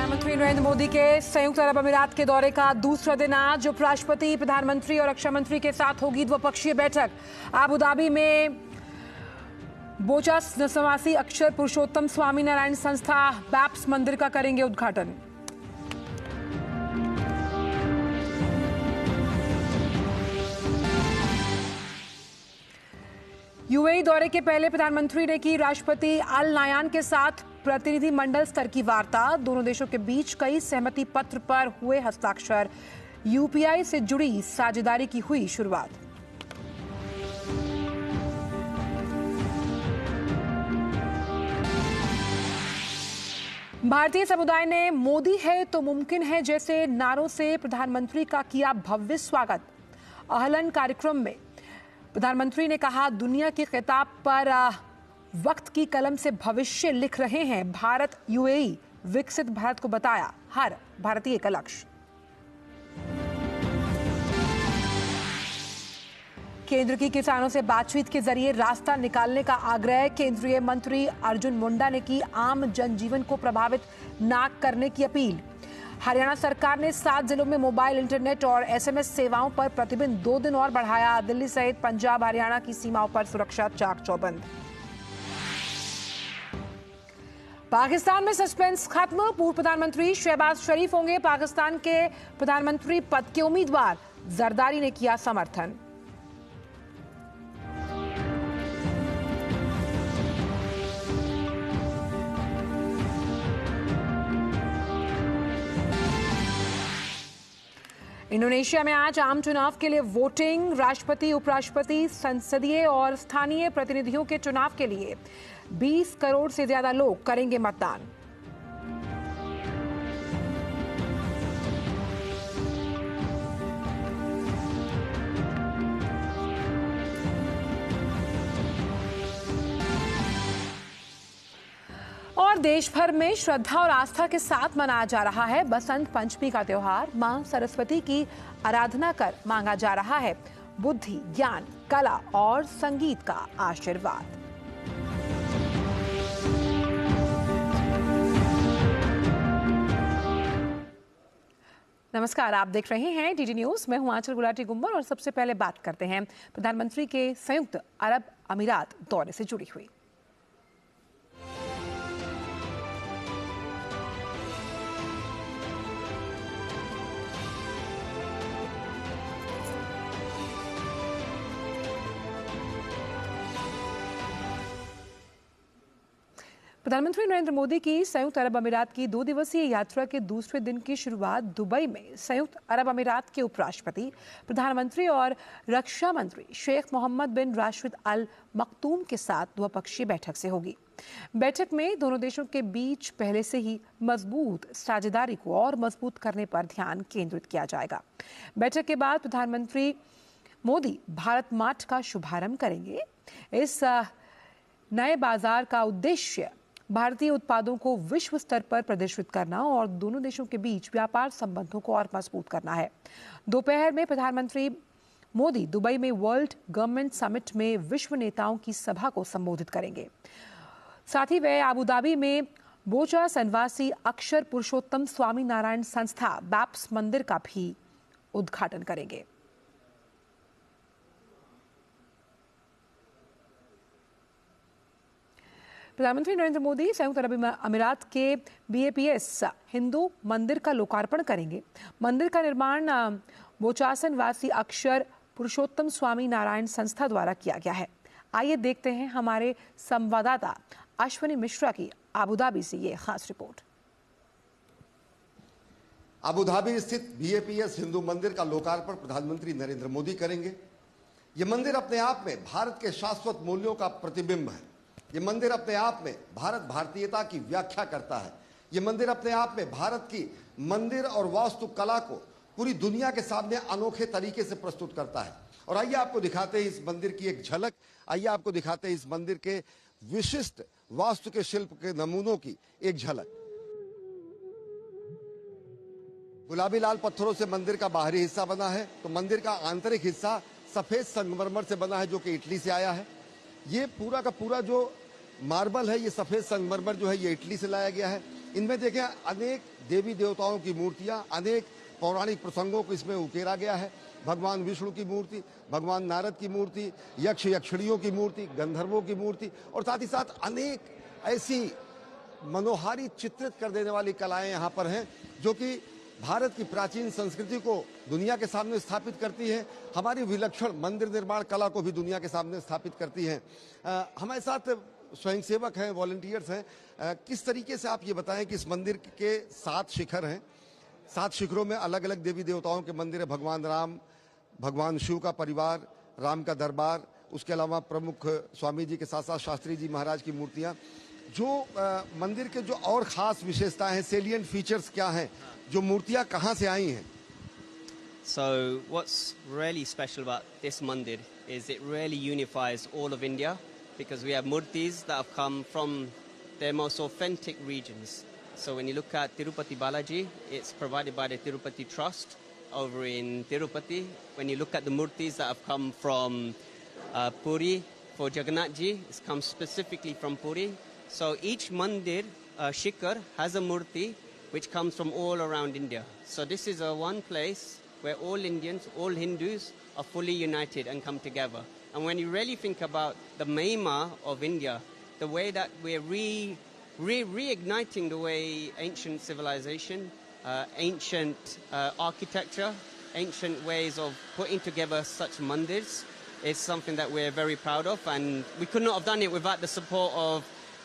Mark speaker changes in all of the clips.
Speaker 1: प्रधानमंत्री नरेंद्र मोदी के संयुक्त अरब अमीरात के दौरे का दूसरा दिन आज उपराष्ट्रपति, प्रधानमंत्री और रक्षा मंत्री के साथ होगी द्विपक्षीय बैठक। अबू धाबी में बोचास नवासी अक्षर पुरुषोत्तम स्वामी नारायण संस्था बैप्स मंदिर का करेंगे उद्घाटन। यूएई दौरे के पहले प्रधानमंत्री ने की राष्ट्रपति अल नायान के साथ प्रतिनिधि मंडल स्तर की वार्ता। दोनों देशों के बीच कई सहमति पत्र पर हुए हस्ताक्षर। यूपीआई से जुड़ी साझेदारी की हुई शुरुआत। भारतीय समुदाय ने मोदी है तो मुमकिन है जैसे नारों से प्रधानमंत्री का किया भव्य स्वागत। अहलन कार्यक्रम में प्रधानमंत्री ने कहा, दुनिया के खिताब पर वक्त की कलम से भविष्य लिख रहे हैं। भारत यूएई विकसित भारत को बताया हर भारतीय का लक्ष्य। केंद्र की किसानों से बातचीत के जरिए रास्ता निकालने का आग्रह। केंद्रीय मंत्री अर्जुन मुंडा ने की आम जनजीवन को प्रभावित न करने की अपील। हरियाणा सरकार ने 7 जिलों में मोबाइल इंटरनेट और एसएमएस सेवाओं पर प्रतिबंध 2 दिन और बढ़ाया। दिल्ली सहित पंजाब हरियाणा की सीमाओं पर सुरक्षा चाक चौबंद। पाकिस्तान में सस्पेंस खत्म। पूर्व प्रधानमंत्री शहबाज शरीफ होंगे पाकिस्तान के प्रधानमंत्री पद के उम्मीदवार। जरदारी ने किया समर्थन। इंडोनेशिया में आज आम चुनाव के लिए वोटिंग। राष्ट्रपति, उपराष्ट्रपति, संसदीय और स्थानीय प्रतिनिधियों के चुनाव के लिए 20 करोड़ से ज्यादा लोग करेंगे मतदान। और देश भर में श्रद्धा और आस्था के साथ मनाया जा रहा है बसंत पंचमी का त्योहार। मां सरस्वती की आराधना कर मांगा जा रहा है बुद्धि, ज्ञान, कला और संगीत का आशीर्वाद। नमस्कार, आप देख रहे हैं डीडी न्यूज। मैं हूं आंचल गुलाटी गुम्बर और सबसे पहले बात करते हैं प्रधानमंत्री के संयुक्त अरब अमीरात दौरे से जुड़ी हुई। प्रधानमंत्री नरेंद्र मोदी की संयुक्त अरब अमीरात की 2 दिवसीय यात्रा के दूसरे दिन की शुरुआत दुबई में संयुक्त अरब अमीरात के उपराष्ट्रपति, प्रधानमंत्री और रक्षा मंत्री शेख मोहम्मद बिन राशिद अल मखतूम के साथ द्विपक्षीय बैठक से होगी। बैठक में दोनों देशों के बीच पहले से ही मजबूत साझेदारी को और मजबूत करने पर ध्यान केंद्रित किया जाएगा। बैठक के बाद प्रधानमंत्री मोदी भारत मार्ट का शुभारंभ करेंगे। इस नए बाजार का उद्देश्य भारतीय उत्पादों को विश्व स्तर पर प्रदर्शित करना और दोनों देशों के बीच व्यापार संबंधों को और मजबूत करना है। दोपहर में प्रधानमंत्री मोदी दुबई में वर्ल्ड गवर्नमेंट समिट में विश्व नेताओं की सभा को संबोधित करेंगे। साथ ही वे अबू धाबी में बोचास नवासी अक्षर पुरुषोत्तम स्वामी नारायण संस्था बैप्स मंदिर का भी उद्घाटन करेंगे। प्रधानमंत्री नरेंद्र मोदी संयुक्त अरब अमीरात के बीएपीएस हिंदू मंदिर का लोकार्पण करेंगे। मंदिर का निर्माण बोचासन वासी अक्षर पुरुषोत्तम स्वामी नारायण संस्था द्वारा किया गया है। आइए देखते हैं हमारे संवाददाता अश्विनी मिश्रा की अबू धाबी से ये खास रिपोर्ट।
Speaker 2: अबू धाबी स्थित बीएपीएस हिंदू मंदिर का लोकार्पण प्रधानमंत्री नरेंद्र मोदी करेंगे। ये मंदिर अपने आप में भारत के शाश्वत मूल्यों का प्रतिबिंब है। ये मंदिर अपने आप में भारत भारतीयता की व्याख्या करता है। ये मंदिर अपने आप में भारत की मंदिर और वास्तुकला को पूरी दुनिया के सामने अनोखे तरीके से प्रस्तुत करता है। और आइए आपको दिखाते हैं इस मंदिर की एक झलक। आइए आपको दिखाते हैं इस मंदिर के विशिष्ट वास्तु के शिल्प के नमूनों की एक झलक। गुलाबी लाल पत्थरों से मंदिर का बाहरी हिस्सा बना है, तो मंदिर का आंतरिक हिस्सा सफेद संगमरमर से बना है जो कि इटली से आया है। ये पूरा का पूरा जो मार्बल है, ये सफेद संगमरमर जो है ये इटली से लाया गया है। इनमें देखें अनेक देवी देवताओं की मूर्तियां, अनेक पौराणिक प्रसंगों को इसमें उकेरा गया है। भगवान विष्णु की मूर्ति, भगवान नारद की मूर्ति, यक्ष यक्षिणियों की मूर्ति, गंधर्वों की मूर्ति और साथ ही साथ अनेक ऐसी मनोहारी चित्रित कर देने वाली कलाएं यहाँ पर हैं जो कि भारत की प्राचीन संस्कृति को दुनिया के सामने स्थापित करती है, हमारी विलक्षण मंदिर निर्माण कला को भी दुनिया के सामने स्थापित करती हैं। हमारे साथ स्वयंसेवक हैं, वॉलंटियर्स हैं। किस तरीके से आप ये बताएं कि इस मंदिर के 7 शिखर हैं, 7 शिखरों में अलग अलग देवी देवताओं के मंदिर है, भगवान राम, भगवान शिव का परिवार, राम का दरबार, उसके अलावा प्रमुख स्वामी जी के साथ साथ शास्त्री जी महाराज की मूर्तियां। जो मंदिर के जो और खास विशेषताएं हैं, सेलिएंट फीचर्स क्या हैं, जो मूर्तियां कहां से आई हैं?
Speaker 3: So what's really special about this mandir is it really unifies all of India because we have murtis that have come from their most authentic regions. So when you look at Tirupati Balaji, it's provided by the Tirupati Trust over in Tirupati. When you look at the murtis that have come from Puri for Jagannath Ji, it's come specifically from Puri. So each mandir, shikhar, has a murti which comes from all around India. So this is a one place where all Indians, all Hindus are fully united and come together. And when you really think about the Mahima of India, the way that we're reigniting the way ancient civilization, ancient architecture, ancient ways of putting together such mandirs is something that we're very proud of, and we could not have done it without the support of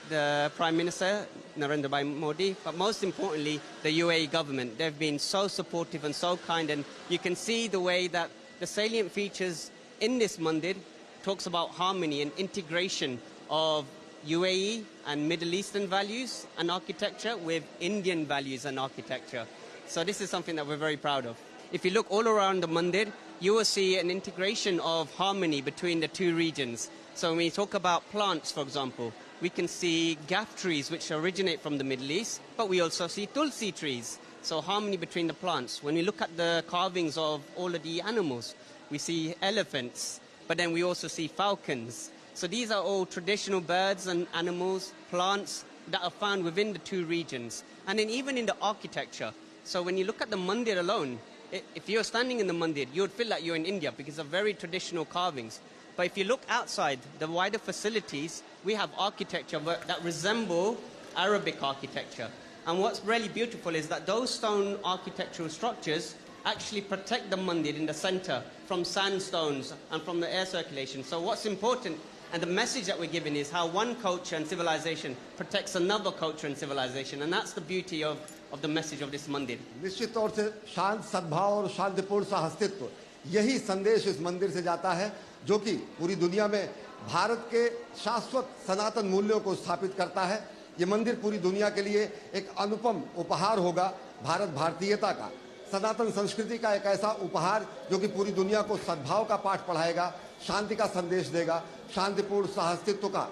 Speaker 3: the Prime Minister, Narendra Bhai Modi, but most importantly, the UAE government. They've been so supportive and so kind, and you can see the way that the salient features in this mandir talks about harmony and integration of UAE and Middle Eastern values and architecture with Indian values and architecture. So this is something that we're very proud of. If you look all around the mandir, you will see an integration of harmony between the two regions. So when we talk about plants, for example, we can see gaff trees which originate from the Middle East, but we also see tulsi trees. So harmony between the plants. When we look at the carvings of all of the animals, we see elephants, but then we also see falcons. So these are all traditional birds and animals, plants that are found within the two regions. And then even in the architecture. So when you look at the mandir alone, if you're standing in the mandir, you would feel like you're in India because of very traditional carvings. But if you look outside the wider facilities, we have architecture that resemble Arabic architecture. And what's really beautiful is that those stone architectural structures actually protect the mandir in the center from sandstones and from the air circulation. So what's important, and the message that we're giving, is how one culture and civilization protects another culture and civilization. And that's the beauty of the message of this mandir.
Speaker 2: निश्चित तौर से शांत सद्भाव और शांतिपूर्ण सहअस्तित्व, यही संदेश इस मंदिर से जाता है, जो कि पूरी दुनिया में भारत के शाश्वत सनातन मूल्यों को स्थापित करता है। ये मंदिर पूरी दुनिया के लिए एक अनुपम उपहार होगा, भारत भारतीयता का, सनातन संस्कृति का एक ऐसा उपहार जो कि पूरी दुनिया को सद्भाव का पाठ पढ़ाएगा, शांति का संदेश देगा, शांतिपूर्ण सहअस्तित्व का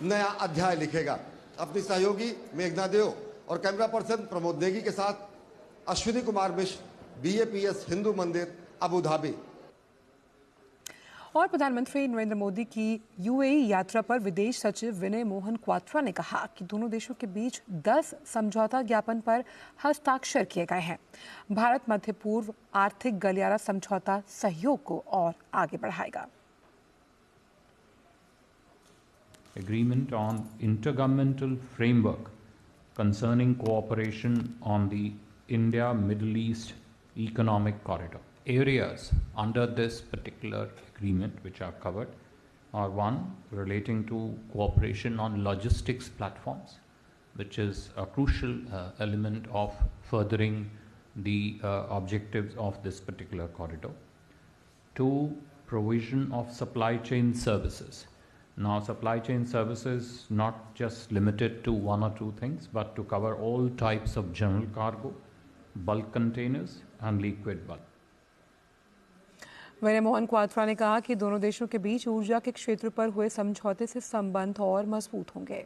Speaker 2: नया अध्याय लिखेगा। अपनी सहयोगी मेघना देव और कैमरा पर्सन प्रमोद नेगी के साथ अश्विनी कुमार मिश्र, BAPS हिंदू मंदिर, अबू धाबी।
Speaker 1: और प्रधानमंत्री नरेंद्र मोदी की UAE यात्रा पर विदेश सचिव विनय मोहन क्वात्रा ने कहा कि दोनों देशों के बीच 10 समझौता ज्ञापन पर हस्ताक्षर किए गए हैं। भारत मध्य पूर्व आर्थिक गलियारा समझौता सहयोग को और आगे बढ़ाएगा।
Speaker 4: Agreement on intergovernmental framework concerning cooperation on the India-Middle East Economic Corridor. Areas under this particular agreement which are covered are: one, relating to cooperation on logistics platforms, which is a crucial element of furthering the objectives of this particular corridor. Two, provision of supply chain services. Now, supply chain services not just limited to one or two things, but to cover all types of general cargo, bulk containers and liquid bulk.
Speaker 1: विनय मोहन क्वात्रा ने कहा कि दोनों देशों के बीच ऊर्जा के क्षेत्र पर हुए समझौते से संबंध और मजबूत होंगे।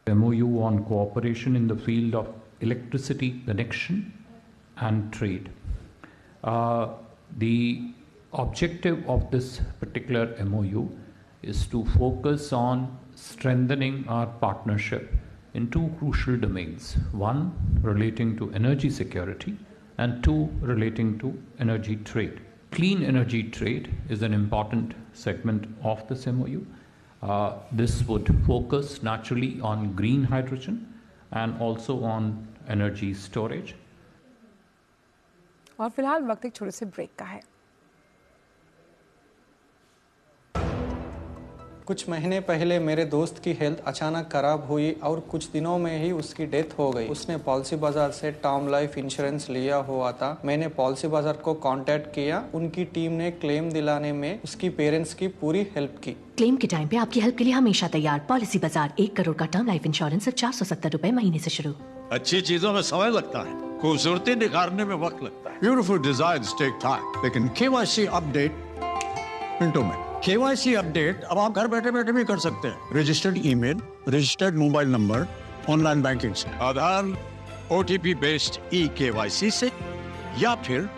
Speaker 4: MOU on cooperation in the field of electricity connection and trade. The objective of this particular MOU is to focus on strengthening our partnership in two crucial domains. One, relating to energy security, and two, relating to energy trade. Clean energy trade is an important segment of this MOU. This would focus naturally on green hydrogen and also on energy storage.
Speaker 1: और फिलहाल वक्त एक छोटे से break का है।
Speaker 5: कुछ महीने पहले मेरे दोस्त की हेल्थ अचानक खराब हुई और कुछ दिनों में ही उसकी डेथ हो गई। उसने पॉलिसी बाजार से टर्म लाइफ इंश्योरेंस लिया हुआ था। मैंने पॉलिसी बाजार को कांटेक्ट किया। उनकी टीम ने क्लेम दिलाने में उसकी पेरेंट्स की पूरी हेल्प की।
Speaker 6: क्लेम के टाइम पे आपकी हेल्प के लिए हमेशा तैयार। पॉलिसी बाजार, 1 करोड़ का टर्म लाइफ इंश्योरेंस सिर्फ 470 रुपए महीने से शुरू।
Speaker 7: अच्छी चीजों में समय लगता है, खूबसूरती निखारने में वक्त लगता है। ब्यूटीफुल डिजाइन्स टेक टाइम, लेकिन KYC अपडेट मिनटों में। KYC अपडेट अब आप घर बैठे बैठे भी कर सकते हैं। Registered email, registered mobile number, online banking से, आधार, OTP बेस्ड eKYC से, या फिर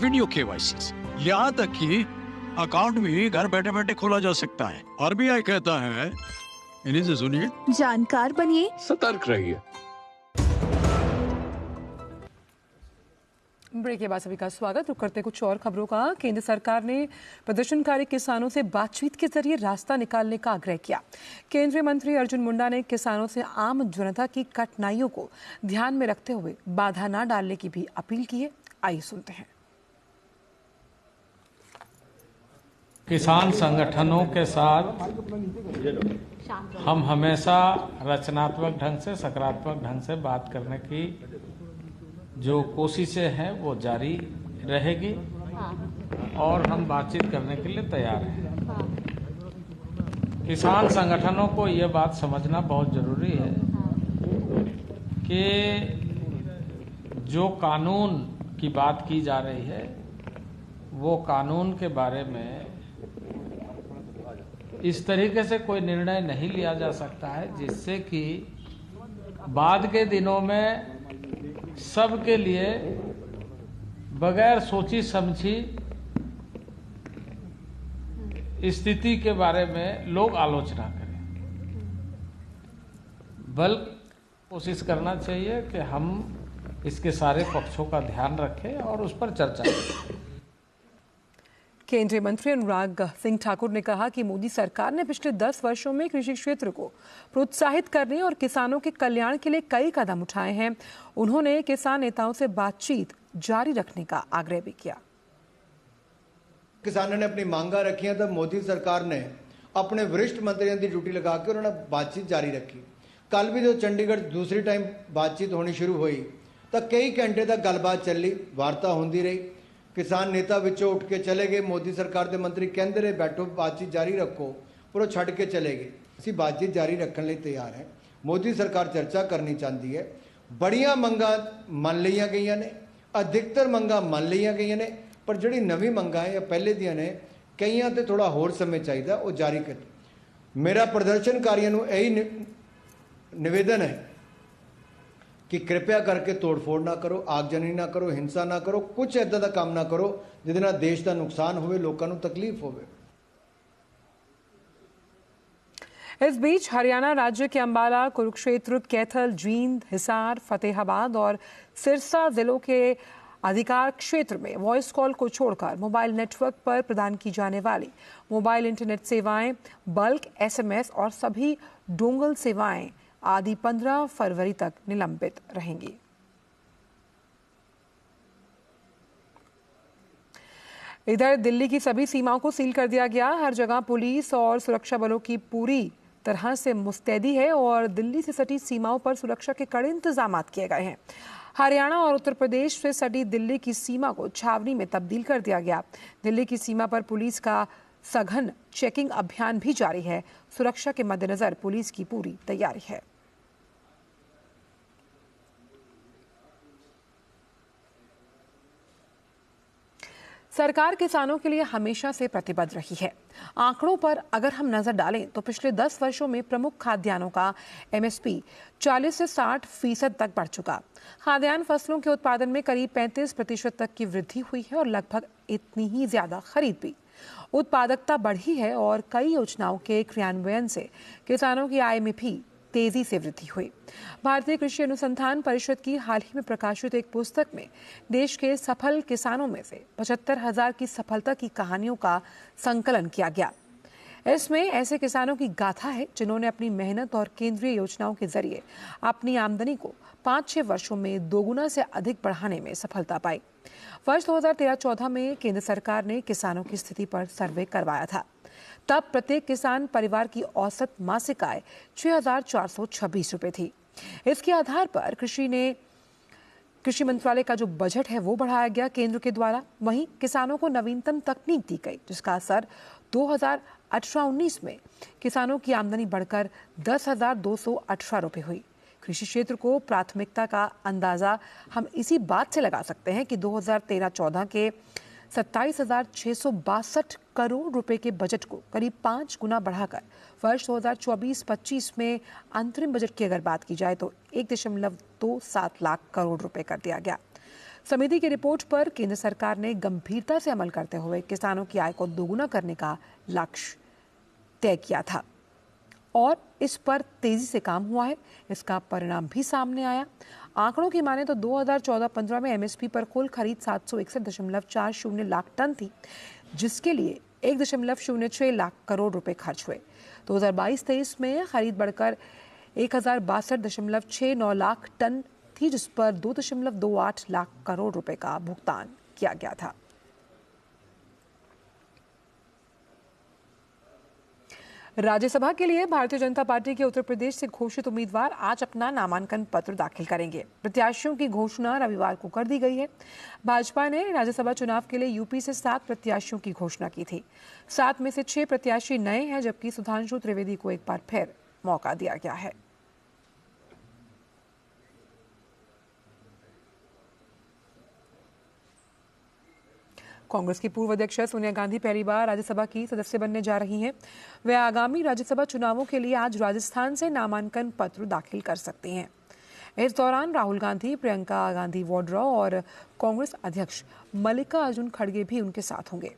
Speaker 7: वीडियो KYC से। यहाँ तक कि अकाउंट भी घर बैठे बैठे खोला जा सकता है। RBI कहता है, इन्हीं से सुनिए,
Speaker 8: जानकार बनिए,
Speaker 7: सतर्क रहिए।
Speaker 1: ब्रेक के बाद सभी का स्वागत। रुक करते कुछ और खबरों का। केंद्र सरकार ने प्रदर्शनकारी किसानों से बातचीत के जरिए रास्ता निकालने का आग्रह किया। केंद्रीय मंत्री अर्जुन मुंडा ने किसानों से आम जनता की कठिनाइयों को ध्यान में रखते हुए बाधा न डालने की भी अपील की है। आइए सुनते हैं।
Speaker 9: किसान संगठनों के साथ हम हमेशा रचनात्मक ढंग से, सकारात्मक ढंग से बात करने की जो कोशिशें हैं वो जारी रहेगी और हम बातचीत करने के लिए तैयार हैं। किसान संगठनों को ये बात समझना बहुत ज़रूरी है कि जो कानून की बात की जा रही है वो कानून के बारे में इस तरीके से कोई निर्णय नहीं लिया जा सकता है जिससे कि बाद के दिनों में सबके लिए बगैर सोची समझी स्थिति के बारे में लोग आलोचना करें। बल्कि कोशिश करना चाहिए कि हम इसके सारे पक्षों का ध्यान रखें और उस पर चर्चा करें।
Speaker 1: केंद्रीय मंत्री अनुराग सिंह ठाकुर ने कहा कि मोदी सरकार ने पिछले 10 वर्षों में कृषि क्षेत्र को प्रोत्साहित करने और किसानों के कल्याण के लिए कई कदम उठाए हैं। उन्होंने किसान नेताओं से बातचीत जारी रखने का आग्रह भी किया।
Speaker 10: किसानों ने अपनी मांगा रखी तब मोदी सरकार ने अपने वरिष्ठ मंत्रियों की ड्यूटी लगा के उन्होंने बातचीत जारी रखी। कल भी जो चंडीगढ़ दूसरी टाइम बातचीत होनी शुरू हुई तो कई घंटे तक गलबात चली, वार्ता होती रही। किसान नेता विचों उठ के चले गए। मोदी सरकार के मंत्री कहते रहे बैठो बातचीत जारी रखो, पर वो छड़ के चले गए। असीं बातचीत जारी रखने लिए तैयार हैं। मोदी सरकार चर्चा करनी चाहती है। बड़ियां मंगां मन लिया गई ने, अधिकतर मंगां मन लिया गई ने, पर जिहड़ी नवीं मंगां है या पहले दियां ने कईयां ते थोड़ा होर समय चाहिए वो जारी कर। मेरा प्रदर्शनकारियों को यही निवेदन है कि कृपया करके तोड़फोड़ ना करो, आगजनी ना करो, हिंसा ना करो, कुछ इदां दा काम ना करो जिहदे नाल देश का नुकसान होवे, लोकां नूं तकलीफ होवे।
Speaker 1: इस बीच हरियाणा राज्य के अंबाला, कुरुक्षेत्र, कैथल, जींद, हिसार, फतेहाबाद और सिरसा जिलों के अधिकार क्षेत्र में वॉइस कॉल को छोड़कर मोबाइल नेटवर्क पर प्रदान की जाने वाली मोबाइल इंटरनेट सेवाएं, बल्क SMS और सभी डोंगल सेवाएं आदि 15 फरवरी तक निलंबित रहेंगी। इधर दिल्ली की सभी सीमाओं को सील कर दिया गया। हर जगह पुलिस और सुरक्षा बलों की पूरी तरह से मुस्तैदी है और दिल्ली से सटी सीमाओं पर सुरक्षा के कड़े इंतजाम किए गए हैं। हरियाणा और उत्तर प्रदेश से सटी दिल्ली की सीमा को छावनी में तब्दील कर दिया गया। दिल्ली की सीमा पर पुलिस का सघन चेकिंग अभियान भी जारी है। सुरक्षा के मद्देनजर पुलिस की पूरी तैयारी है। सरकार किसानों के लिए हमेशा से प्रतिबद्ध रही है। आंकड़ों पर अगर हम नजर डालें तो पिछले 10 वर्षों में प्रमुख खाद्यान्नों का MSP 40 से 60% तक बढ़ चुका। खाद्यान्न फसलों के उत्पादन में करीब 35% तक की वृद्धि हुई है और लगभग इतनी ही ज्यादा खरीद भी। उत्पादकता बढ़ी है और कई योजनाओं के क्रियान्वयन से किसानों की आय में भी तेजी से वृद्धि हुई। भारतीय कृषि अनुसंधान परिषद की हाल ही में प्रकाशित एक पुस्तक में देश के सफल किसानों में से 75,000 की सफलता की कहानियों का संकलन किया गया। इसमें ऐसे किसानों की गाथा है जिन्होंने अपनी मेहनत और केंद्रीय योजनाओं के जरिए अपनी आमदनी को 5-6 वर्षों में दोगुना से अधिक बढ़ाने में सफलता पाई। वर्ष 2013-14 में केंद्र सरकार ने किसानों की स्थिति पर सर्वे करवाया था। तब प्रत्येक किसान परिवार की औसत मासिक आय 6,426 रुपए थी। इसके आधार पर कृषि मंत्रालय का जो बजट है वो बढ़ाया गया केंद्र के द्वारा। वहीं किसानों को नवीनतम तकनीक दी गई जिसका असर 2018-19 में किसानों की आमदनी बढ़कर 10,218 रुपए हुई। कृषि क्षेत्र को प्राथमिकता का अंदाजा हम इसी बात से लगा सकते हैं कि 2013-14 के 27,662 करोड़ रुपए के बजट को करीब 5 गुना बढ़ाकर वर्ष 2024-25 में अंतरिम बजट की अगर बात की जाए तो 1.27 लाख करोड़ रुपए कर दिया गया। समिति की रिपोर्ट पर केंद्र सरकार ने गंभीरता से अमल करते हुए किसानों की आय को दोगुना करने का लक्ष्य तय किया था और इस पर तेजी से काम हुआ है। इसका परिणाम भी सामने आया। आंकड़ों की माने तो 2014-15 में एमएसपी पर कुल खरीद 761.40 लाख टन थी, जिसके लिए 1.06 लाख करोड़ रुपए खर्च हुए। 2022-23 में खरीद बढ़कर 1,062.69 लाख टन थी, जिस पर 2.28 लाख करोड़ रुपए का भुगतान किया गया था। राज्यसभा के लिए भारतीय जनता पार्टी के उत्तर प्रदेश से घोषित उम्मीदवार आज अपना नामांकन पत्र दाखिल करेंगे। प्रत्याशियों की घोषणा रविवार को कर दी गई है। भाजपा ने राज्यसभा चुनाव के लिए यूपी से 7 प्रत्याशियों की घोषणा की थी। 7 में से 6 प्रत्याशी नए हैं, जबकि सुधांशु त्रिवेदी को एक बार फिर मौका दिया गया है। कांग्रेस की पूर्व अध्यक्ष सोनिया गांधी पहली बार राज्यसभा की सदस्य बनने जा रही हैं। वे आगामी राज्यसभा चुनावों के लिए आज राजस्थान से नामांकन पत्र दाखिल कर सकती हैं। इस दौरान राहुल गांधी, प्रियंका गांधी वाड्रा और कांग्रेस अध्यक्ष मल्लिकार्जुन खड़गे भी उनके साथ होंगे।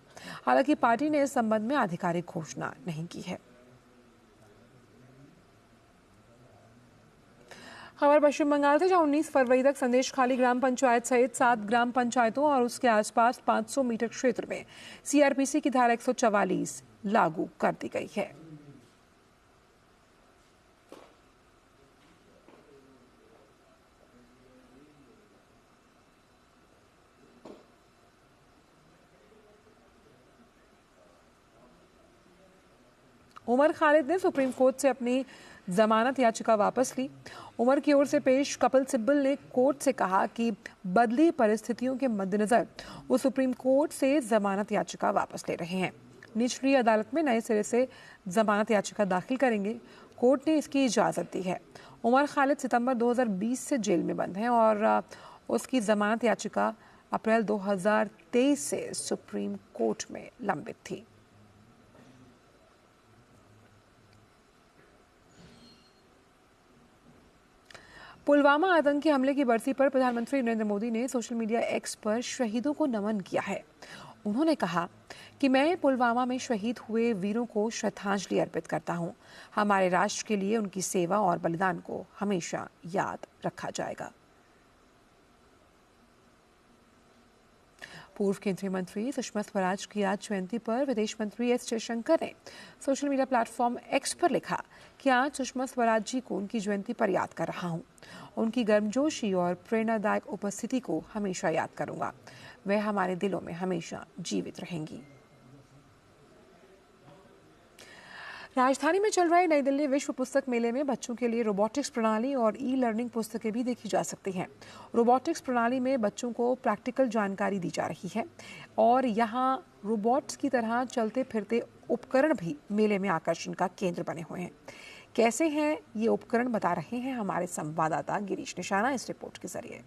Speaker 1: हालांकि पार्टी ने इस संबंध में आधिकारिक घोषणा नहीं की है। खबर पश्चिम बंगाल से, जहां 19 फरवरी तक संदेशखाली ग्राम पंचायत सहित 7 ग्राम पंचायतों और उसके आसपास 500 मीटर क्षेत्र में सीआरपीसी की धारा 144 लागू कर दी गई है। उमर खालिद ने सुप्रीम कोर्ट से अपनी जमानत याचिका वापस ली। उमर की ओर से पेश कपिल सिब्बल ने कोर्ट से कहा कि बदली परिस्थितियों के मद्देनजर वो सुप्रीम कोर्ट से जमानत याचिका वापस ले रहे हैं। निचली अदालत में नए सिरे से जमानत याचिका दाखिल करेंगे। कोर्ट ने इसकी इजाजत दी है। उमर खालिद सितंबर 2020 से जेल में बंद हैं और उसकी जमानत याचिका अप्रैल 2023 से सुप्रीम कोर्ट में लंबित थी। पुलवामा आतंकी हमले की बरसी पर प्रधानमंत्री नरेंद्र मोदी ने सोशल मीडिया एक्स पर शहीदों को नमन किया है। उन्होंने कहा कि मैं पुलवामा में शहीद हुए वीरों को श्रद्धांजलि अर्पित करता हूं। हमारे राष्ट्र के लिए उनकी सेवा और बलिदान को हमेशा याद रखा जाएगा। पूर्व केंद्रीय मंत्री सुषमा स्वराज की आज जयंती पर विदेश मंत्री एस जयशंकर ने सोशल मीडिया प्लेटफॉर्म एक्स पर लिखा कि आज सुषमा स्वराज जी को उनकी जयंती पर याद कर रहा हूं। उनकी गर्मजोशी और प्रेरणादायक उपस्थिति को हमेशा याद करूंगा। वह हमारे दिलों में हमेशा जीवित रहेंगी। राजधानी में चल रहे नई दिल्ली विश्व पुस्तक मेले में बच्चों के लिए रोबोटिक्स प्रणाली और ई लर्निंग पुस्तकें भी देखी जा सकती हैं। रोबोटिक्स प्रणाली में बच्चों को प्रैक्टिकल जानकारी दी जा रही है और यहाँ रोबोट्स की तरह चलते फिरते उपकरण भी मेले में आकर्षण का केंद्र बने हुए हैं। कैसे हैं ये उपकरण, बता रहे हैं हमारे संवाददाता गिरीश निशाना इस रिपोर्ट के जरिए।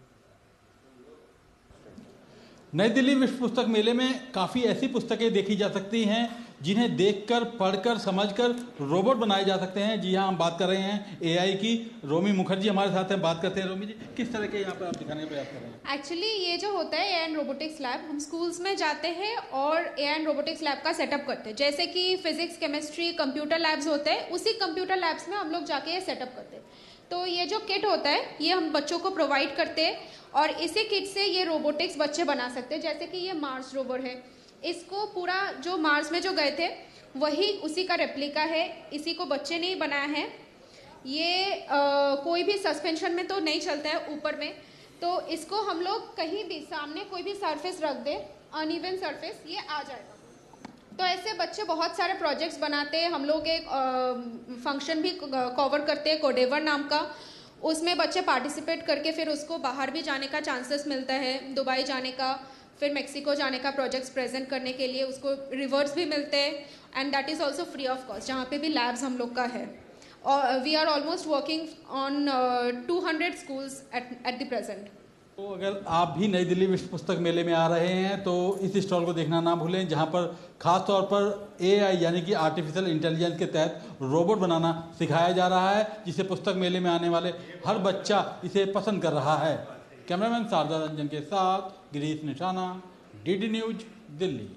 Speaker 8: नई दिल्ली विश्व पुस्तक मेले में काफ़ी ऐसी पुस्तकें देखी जा सकती हैं जिन्हें देखकर, पढ़कर, समझकर रोबोट बनाए जा सकते हैं। जी हाँ, हम बात कर रहे हैं एआई की। रोमी मुखर्जी हमारे साथ हैं, बात करते हैं। रोमी जी, किस तरह के यहाँ पर आप दिखाने का प्रयास कर रहे हैं?
Speaker 11: एक्चुअली ये जो होता है एआई एंड रोबोटिक्स लैब, हम स्कूल्स में जाते हैं और एआई एंड रोबोटिक्स लैब का सेटअप करते हैं। जैसे कि फिजिक्स, केमिस्ट्री, कंप्यूटर लैब्स होते हैं, उसी कंप्यूटर लैब्स में हम लोग जाके ये सेटअप करते हैं। तो ये जो किट होता है ये हम बच्चों को प्रोवाइड करते हैं और इसी किट से ये रोबोटिक्स बच्चे बना सकते हैं। जैसे कि ये मार्स रोवर है, इसको पूरा जो मार्स में जो गए थे वही उसी का रेप्लिका है, इसी को बच्चे ने ही बनाया है। ये कोई भी सस्पेंशन में तो नहीं चलता है ऊपर में, तो इसको हम लोग कहीं भी सामने कोई भी सरफेस रख दे, अनइवन सरफेस, ये आ जाएगा। तो ऐसे बच्चे बहुत सारे प्रोजेक्ट्स बनाते हैं। हम लोग एक फंक्शन भी कवर करते हैं कोडेवर नाम का, उसमें बच्चे पार्टिसिपेट करके फिर उसको बाहर भी जाने का चांसेस मिलता है, दुबई जाने का, फिर मेक्सिको जाने का प्रोजेक्ट्स प्रेजेंट करने के लिए उसको रिवर्स भी मिलते हैं and that is also free of cost, जहाँ पे भी लैब्स हम लोग का है। और we are almost working on 200 schools at the present.
Speaker 8: तो अगर आप भी नई दिल्ली विश्व पुस्तक मेले में आ रहे हैं तो इस स्टॉल को देखना ना भूलें, जहां पर खास तौर पर एआई यानी कि आर्टिफिशियल इंटेलिजेंस के तहत रोबोट बनाना सिखाया जा रहा है, जिसे पुस्तक मेले में आने वाले हर बच्चा इसे पसंद कर रहा है। कैमरामैन शारदा रंजन के साथ गिरीश निशाना, डीडी न्यूज, दिल्ली।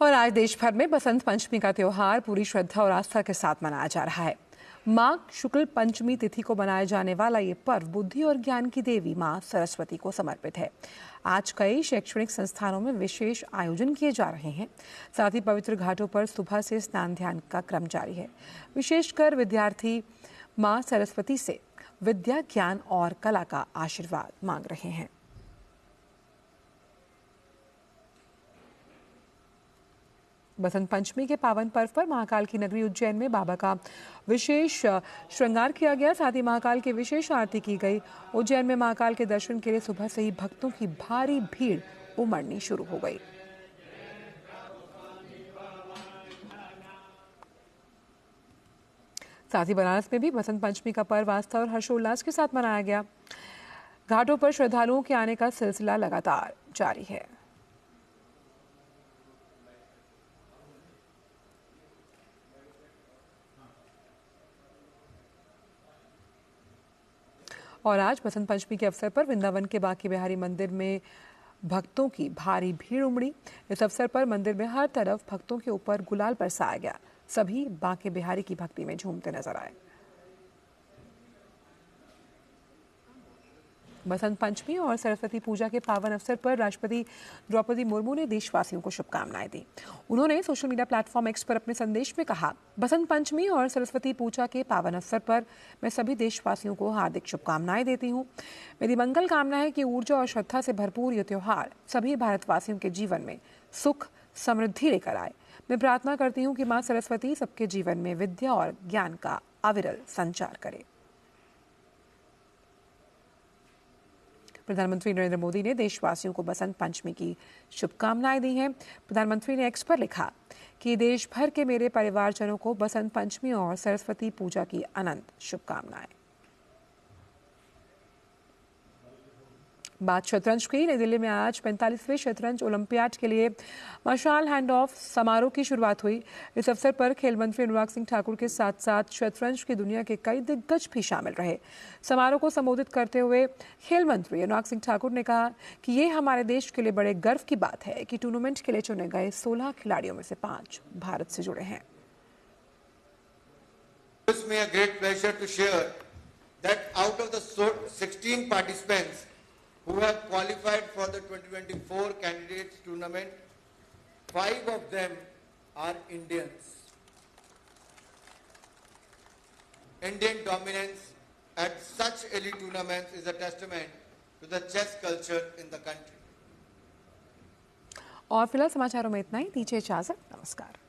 Speaker 1: और आज देश भर में बसंत पंचमी का त्योहार पूरी श्रद्धा और आस्था के साथ मनाया जा रहा है। माघ शुक्ल पंचमी तिथि को मनाया जाने वाला ये पर्व बुद्धि और ज्ञान की देवी मां सरस्वती को समर्पित है। आज कई शैक्षणिक संस्थानों में विशेष आयोजन किए जा रहे हैं। साथ ही पवित्र घाटों पर सुबह से स्नान ध्यान का क्रम जारी है। विशेषकर विद्यार्थी मां सरस्वती से विद्या, ज्ञान और कला का आशीर्वाद मांग रहे हैं। बसंत पंचमी के पावन पर्व पर महाकाल की नगरी उज्जैन में बाबा का विशेष श्रृंगार किया गया। साथ ही महाकाल की विशेष आरती की गई। उज्जैन में महाकाल के दर्शन के लिए सुबह से ही भक्तों की भारी भीड़ उमड़नी शुरू हो गई। साथ ही बनारस में भी बसंत पंचमी का पर्व आस्था और हर्षोल्लास के साथ मनाया गया। घाटों पर श्रद्धालुओं के आने का सिलसिला लगातार जारी है। और आज बसंत पंचमी के अवसर पर वृंदावन के बांके बिहारी मंदिर में भक्तों की भारी भीड़ उमड़ी। इस अवसर पर मंदिर में हर तरफ भक्तों के ऊपर गुलाल बरसाया गया। सभी बांके बिहारी की भक्ति में झूमते नजर आए। बसंत पंचमी और सरस्वती पूजा के पावन अवसर पर राष्ट्रपति द्रौपदी मुर्मू ने देशवासियों को शुभकामनाएं दी। उन्होंने सोशल मीडिया प्लेटफॉर्म एक्स पर अपने संदेश में कहा, बसंत पंचमी और सरस्वती पूजा के पावन अवसर पर मैं सभी देशवासियों को हार्दिक शुभकामनाएं देती हूँ। मेरी मंगल कामना है कि ऊर्जा और श्रद्धा से भरपूर ये त्योहार सभी भारतवासियों के जीवन में सुख समृद्धि लेकर आए। मैं प्रार्थना करती हूँ कि माँ सरस्वती सबके जीवन में विद्या और ज्ञान का अविरल संचार करे। प्रधानमंत्री नरेंद्र मोदी ने देशवासियों को बसंत पंचमी की शुभकामनाएं दी हैं। प्रधानमंत्री ने एक्स पर लिखा कि देश भर के मेरे परिवारजनों को बसंत पंचमी और सरस्वती पूजा की अनंत शुभकामनाएं। बात शतरंज की। नई दिल्ली में आज 45वें शतरंज ओलंपियाड के लिए मशाल हैंड ऑफ समारोह की शुरुआत हुई। इस अवसर पर खेल मंत्री अनुराग सिंह ठाकुर के साथ साथ शतरंज की दुनिया के कई दिग्गज भी शामिल रहे। समारोह को संबोधित करते हुए खेल मंत्री अनुराग सिंह ठाकुर ने कहा कि ये हमारे देश के लिए बड़े गर्व की बात है कि टूर्नामेंट के लिए चुने गए 16 खिलाड़ियों में से 5 भारत से जुड़े हैं।
Speaker 12: It's me a great pleasure to share that out of the 16 participants who have qualified for the 2024 candidates tournament, 5 of them are Indians. Indian dominance at such elite tournaments is a testament to the chess culture in the country.
Speaker 1: और फिलहाल समाचारों में इतना ही। दीजिए इजाजत। नमस्कार।